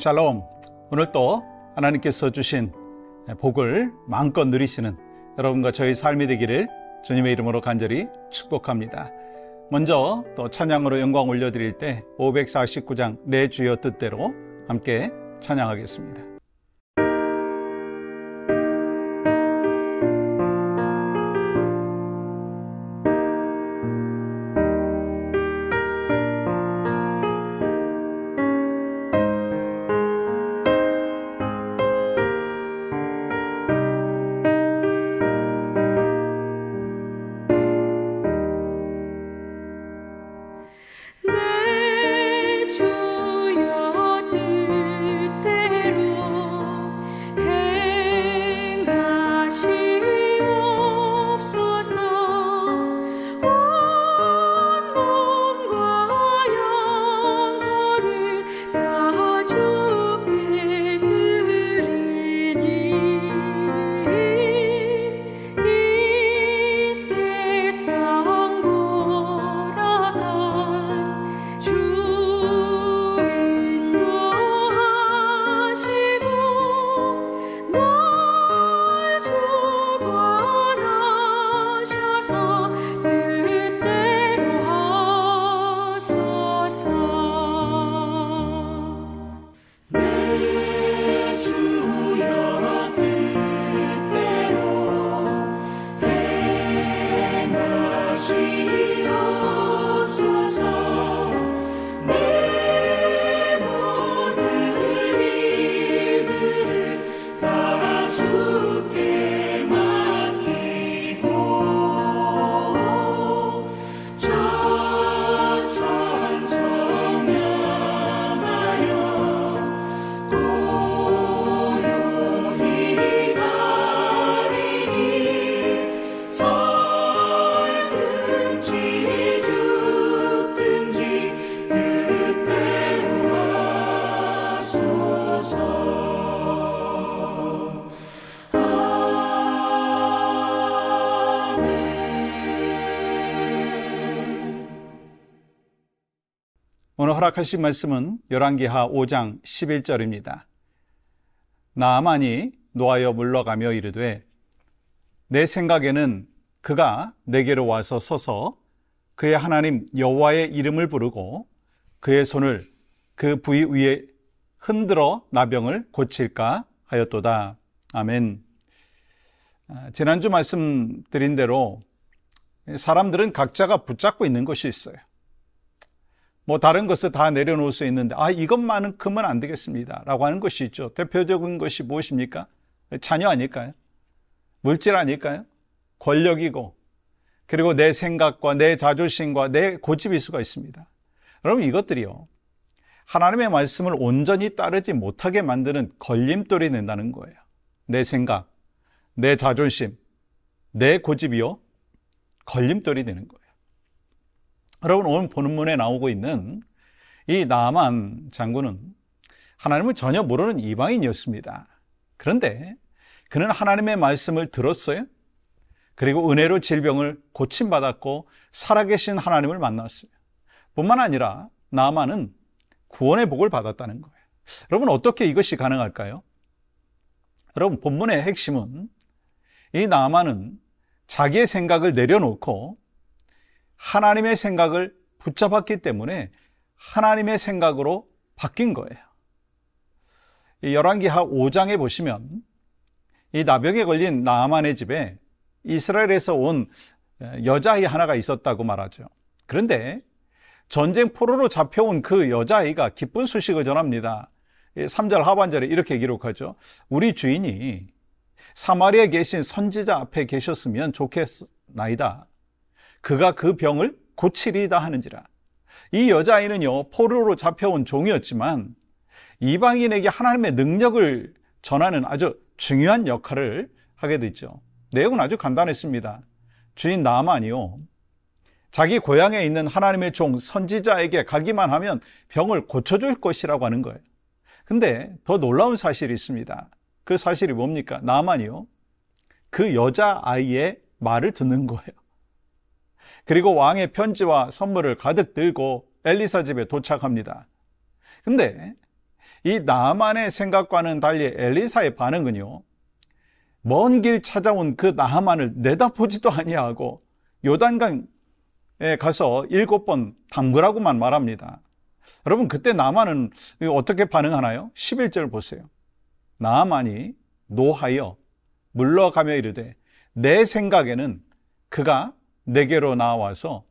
샬롬. 오늘 또 하나님께서 주신 복을 마음껏 누리시는 여러분과 저희 삶이 되기를 주님의 이름으로 간절히 축복합니다. 먼저 또 찬양으로 영광 올려드릴 때 549장 내 주여 뜻대로 함께 찬양하겠습니다. 오늘 허락하신 말씀은 열왕기하 5장 11절입니다. 나아만이 노하여 물러가며 이르되 내 생각에는 그가 내게로 와서 서서 그의 하나님 여호와의 이름을 부르고 그의 손을 그 부위 위에 흔들어 나병을 고칠까 하였도다. 아멘. 지난주 말씀드린 대로 사람들은 각자가 붙잡고 있는 것이 있어요. 다른 것을 다 내려놓을 수 있는데 이것만큼은 안 되겠습니다 라고 하는 것이 있죠. 대표적인 것이 무엇입니까? 자녀 아닐까요? 물질 아닐까요? 권력이고, 그리고 내 생각과 내 자존심과 내 고집일 수가 있습니다. 여러분, 이것들이요, 하나님의 말씀을 온전히 따르지 못하게 만드는 걸림돌이 된다는 거예요. 내 생각, 내 자존심, 내 고집이요, 걸림돌이 되는 거예요. 여러분, 오늘 본문에 나오고 있는 이 나아만 장군은 하나님을 전혀 모르는 이방인이었습니다. 그런데 그는 하나님의 말씀을 들었어요. 그리고 은혜로 질병을 고침받았고 살아계신 하나님을 만났어요. 뿐만 아니라 나아만은 구원의 복을 받았다는 거예요. 여러분, 어떻게 이것이 가능할까요? 여러분, 본문의 핵심은 이 나아만은 자기의 생각을 내려놓고 하나님의 생각을 붙잡았기 때문에 하나님의 생각으로 바뀐 거예요. 이 열왕기하 5장에 보시면 이 나병에 걸린 나아만의 집에 이스라엘에서 온 여자아이 하나가 있었다고 말하죠. 그런데 전쟁 포로로 잡혀온 그 여자아이가 기쁜 소식을 전합니다. 3절 하반절에 이렇게 기록하죠. 우리 주인이 사마리아에 계신 선지자 앞에 계셨으면 좋겠나이다. 그가 그 병을 고치리이다 하는지라. 이 여자아이는요, 포로로 잡혀온 종이었지만 이방인에게 하나님의 능력을 전하는 아주 중요한 역할을 하게 됐죠. 내용은 아주 간단했습니다. 주인 나아만이요, 자기 고향에 있는 하나님의 종 선지자에게 가기만 하면 병을 고쳐줄 것이라고 하는 거예요. 근데 더 놀라운 사실이 있습니다. 그 사실이 뭡니까? 나아만이요, 그 여자아이의 말을 듣는 거예요. 그리고 왕의 편지와 선물을 가득 들고 엘리사 집에 도착합니다. 근데 이 나만의 생각과는 달리 엘리사의 반응은요, 먼 길 찾아온 그 나만을 내다보지도 아니하고 요단강에 가서 7번 담그라고만 말합니다. 여러분, 그때 나만은 어떻게 반응하나요? 11절 보세요. 나만이 노하여 물러가며 이르되 내 생각에는 그가 내게로 나와서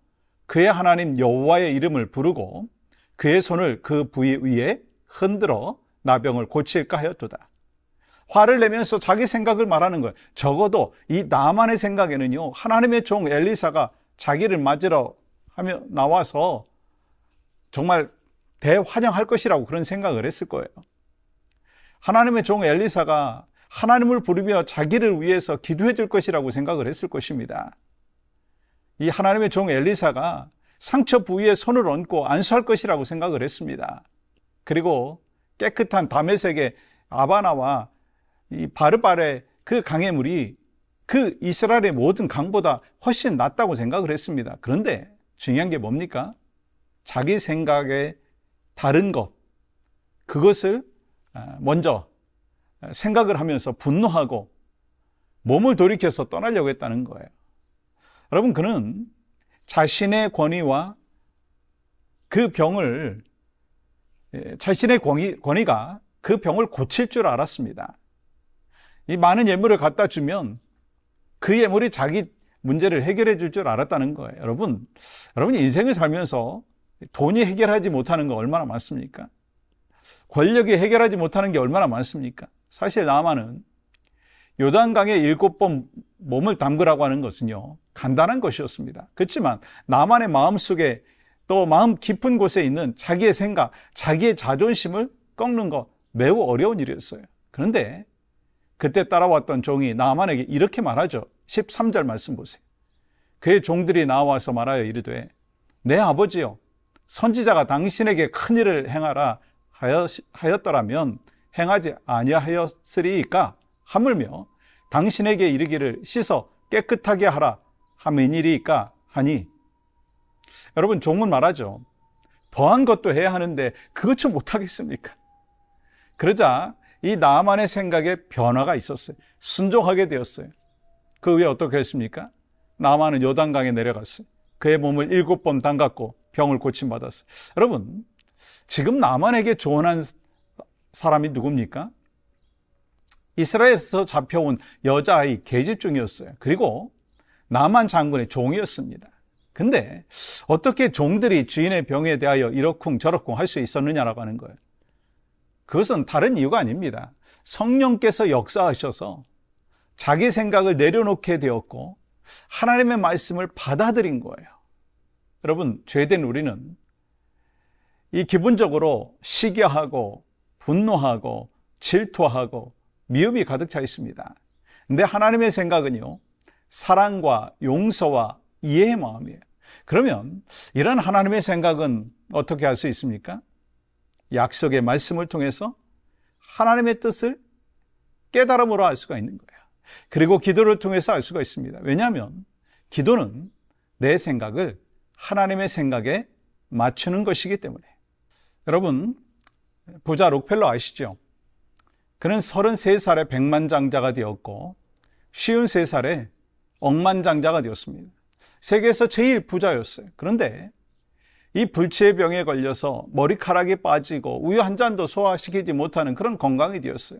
그의 하나님 여호와의 이름을 부르고 그의 손을 그 부위 위에 흔들어 나병을 고칠까 하였도다. 화를 내면서 자기 생각을 말하는 거예요. 적어도 이 나만의 생각에는요, 하나님의 종 엘리사가 자기를 맞으러 하며 나와서 정말 대환영할 것이라고 그런 생각을 했을 거예요. 하나님의 종 엘리사가 하나님을 부르며 자기를 위해서 기도해 줄 것이라고 생각을 했을 것입니다. 이 하나님의 종 엘리사가 상처 부위에 손을 얹고 안수할 것이라고 생각을 했습니다. 그리고 깨끗한 다메섹의 아바나와 이 바르발의 그 강의 물이 그 이스라엘의 모든 강보다 훨씬 낫다고 생각을 했습니다. 그런데 중요한 게 뭡니까? 자기 생각에 다른 것, 그것을 먼저 생각을 하면서 분노하고 몸을 돌이켜서 떠나려고 했다는 거예요. 여러분, 그는 자신의 권위와 그 병을, 자신의 권위가 그 병을 고칠 줄 알았습니다. 이 많은 예물을 갖다 주면 그 예물이 자기 문제를 해결해 줄 줄 알았다는 거예요. 여러분이 인생을 살면서 돈이 해결하지 못하는 거 얼마나 많습니까? 권력이 해결하지 못하는 게 얼마나 많습니까? 사실 나만은 요단강에 7번 몸을 담그라고 하는 것은요, 간단한 것이었습니다. 그렇지만 나만의 마음속에 또 마음 깊은 곳에 있는 자기의 생각, 자기의 자존심을 꺾는 것 매우 어려운 일이었어요. 그런데 그때 따라왔던 종이 나만에게 이렇게 말하죠. 13절 말씀 보세요. 그의 종들이 나와서 말하여 이르되 내 아버지여, 선지자가 당신에게 큰 일을 행하라 하였더라면 행하지 아니하였으리이까 하물며 당신에게 이르기를 씻어 깨끗하게 하라 함이니리이까 하니. 여러분, 종은 말하죠. 더한 것도 해야 하는데 그것 좀 못하겠습니까? 그러자 이 나만의 생각에 변화가 있었어요. 순종하게 되었어요. 그 후에 어떻게 했습니까? 나만은 요단강에 내려갔어요. 그의 몸을 7번 담갔고 병을 고침받았어요. 여러분, 지금 나만에게 조언한 사람이 누굽니까? 이스라엘에서 잡혀온 여자아이 계집종이었어요. 그리고 나만 장군의 종이었습니다. 근데 어떻게 종들이 주인의 병에 대하여 이러쿵 저러쿵 할 수 있었느냐라고 하는 거예요. 그것은 다른 이유가 아닙니다. 성령께서 역사하셔서 자기 생각을 내려놓게 되었고 하나님의 말씀을 받아들인 거예요. 여러분, 죄된 우리는 이 기본적으로 시기하고 분노하고 질투하고 미움이 가득 차 있습니다. 근데 하나님의 생각은요, 사랑과 용서와 이해의 마음이에요. 그러면 이런 하나님의 생각은 어떻게 할 수 있습니까? 약속의 말씀을 통해서 하나님의 뜻을 깨달음으로 알 수가 있는 거예요. 그리고 기도를 통해서 알 수가 있습니다. 왜냐하면 기도는 내 생각을 하나님의 생각에 맞추는 것이기 때문에. 여러분, 부자 록펠러 아시죠? 그는 33살에 백만장자가 되었고 53살에 억만장자가 되었습니다. 세계에서 제일 부자였어요. 그런데 이 불치의 병에 걸려서 머리카락이 빠지고 우유 한 잔도 소화시키지 못하는 그런 건강이 되었어요.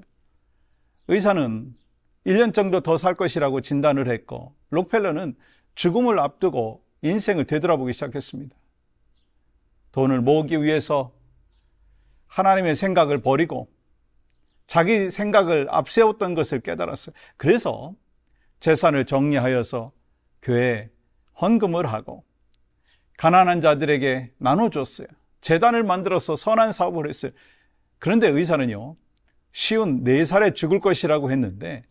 의사는 1년 정도 더 살 것이라고 진단을 했고 록펠러는 죽음을 앞두고 인생을 되돌아보기 시작했습니다. 돈을 모으기 위해서 하나님의 생각을 버리고 자기 생각을 앞세웠던 것을 깨달았어요. 그래서 재산을 정리하여서 교회에 헌금을 하고 가난한 자들에게 나눠줬어요. 재단을 만들어서 선한 사업을 했어요. 그런데 의사는요, 54살에 죽을 것이라고 했는데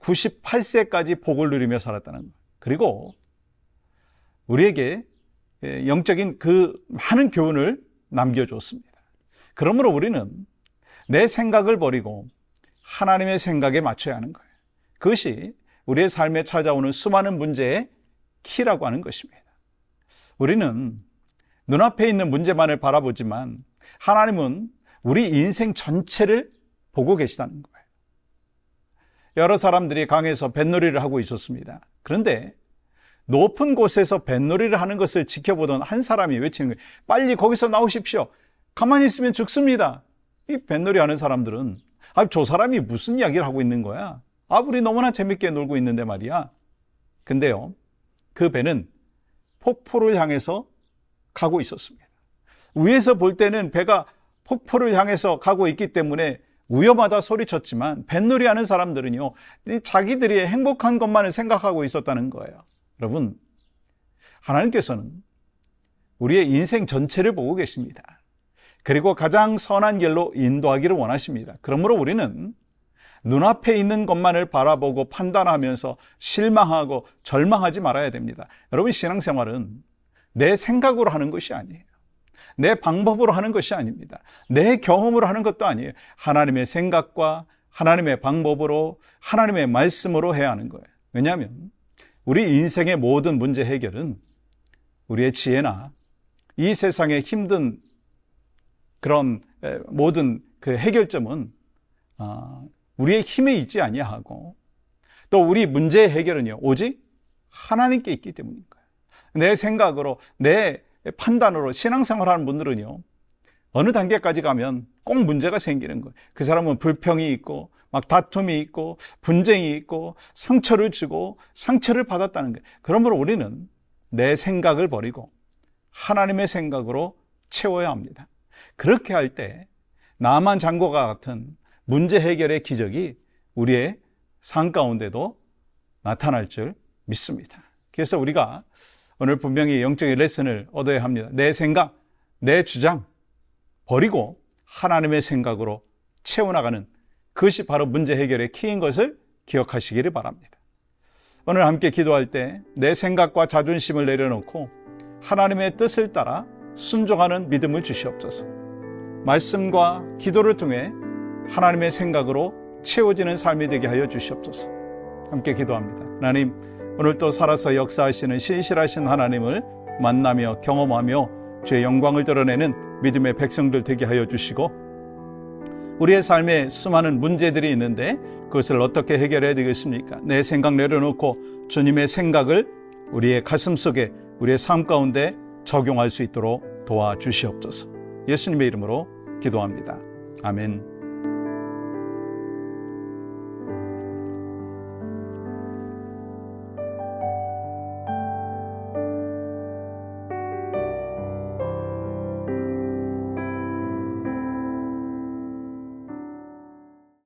98세까지 복을 누리며 살았다는 거예요. 그리고 우리에게 영적인 그 많은 교훈을 남겨줬습니다. 그러므로 우리는 내 생각을 버리고 하나님의 생각에 맞춰야 하는 거예요. 그것이 우리의 삶에 찾아오는 수많은 문제의 키라고 하는 것입니다. 우리는 눈앞에 있는 문제만을 바라보지만 하나님은 우리 인생 전체를 보고 계시다는 거예요. 여러 사람들이 강에서 뱃놀이를 하고 있었습니다. 그런데 높은 곳에서 뱃놀이를 하는 것을 지켜보던 한 사람이 외치는 거예요. 빨리 거기서 나오십시오. 가만히 있으면 죽습니다. 이 뱃놀이 하는 사람들은 저 사람이 무슨 이야기를 하고 있는 거야? 우리 너무나 재밌게 놀고 있는데 말이야. 근데요, 그 배는 폭포를 향해서 가고 있었습니다. 위에서 볼 때는 배가 폭포를 향해서 가고 있기 때문에 위험하다 소리쳤지만 뱃놀이 하는 사람들은요, 자기들이 행복한 것만을 생각하고 있었다는 거예요. 여러분, 하나님께서는 우리의 인생 전체를 보고 계십니다. 그리고 가장 선한 길로 인도하기를 원하십니다. 그러므로 우리는 눈앞에 있는 것만을 바라보고 판단하면서 실망하고 절망하지 말아야 됩니다. 여러분, 신앙생활은 내 생각으로 하는 것이 아니에요. 내 방법으로 하는 것이 아닙니다. 내 경험으로 하는 것도 아니에요. 하나님의 생각과 하나님의 방법으로, 하나님의 말씀으로 해야 하는 거예요. 왜냐하면 우리 인생의 모든 문제 해결은 우리의 지혜나 이 세상의 힘든 그런 모든 그 해결점은 우리의 힘에 있지 아니하고, 또 우리 문제의 해결은요, 오직 하나님께 있기 때문인 거예요. 내 생각으로, 내 판단으로 신앙생활하는 분들은요, 어느 단계까지 가면 꼭 문제가 생기는 거예요. 그 사람은 불평이 있고 막 다툼이 있고 분쟁이 있고 상처를 주고 상처를 받았다는 거예요. 그러므로 우리는 내 생각을 버리고 하나님의 생각으로 채워야 합니다. 그렇게 할 때 나만 장고가 같은 문제 해결의 기적이 우리의 삶 가운데도 나타날 줄 믿습니다. 그래서 우리가 오늘 분명히 영적인 레슨을 얻어야 합니다. 내 생각, 내 주장 버리고 하나님의 생각으로 채워나가는, 그것이 바로 문제 해결의 키인 것을 기억하시기를 바랍니다. 오늘 함께 기도할 때 내 생각과 자존심을 내려놓고 하나님의 뜻을 따라 순종하는 믿음을 주시옵소서. 말씀과 기도를 통해 하나님의 생각으로 채워지는 삶이 되게 하여 주시옵소서. 함께 기도합니다. 하나님, 오늘 또 살아서 역사하시는 신실하신 하나님을 만나며 경험하며 주의 영광을 드러내는 믿음의 백성들 되게 하여 주시고, 우리의 삶에 수많은 문제들이 있는데 그것을 어떻게 해결해야 되겠습니까? 내 생각 내려놓고 주님의 생각을 우리의 가슴 속에, 우리의 삶 가운데 적용할 수 있도록 도와주시옵소서. 예수님의 이름으로 기도합니다. 아멘.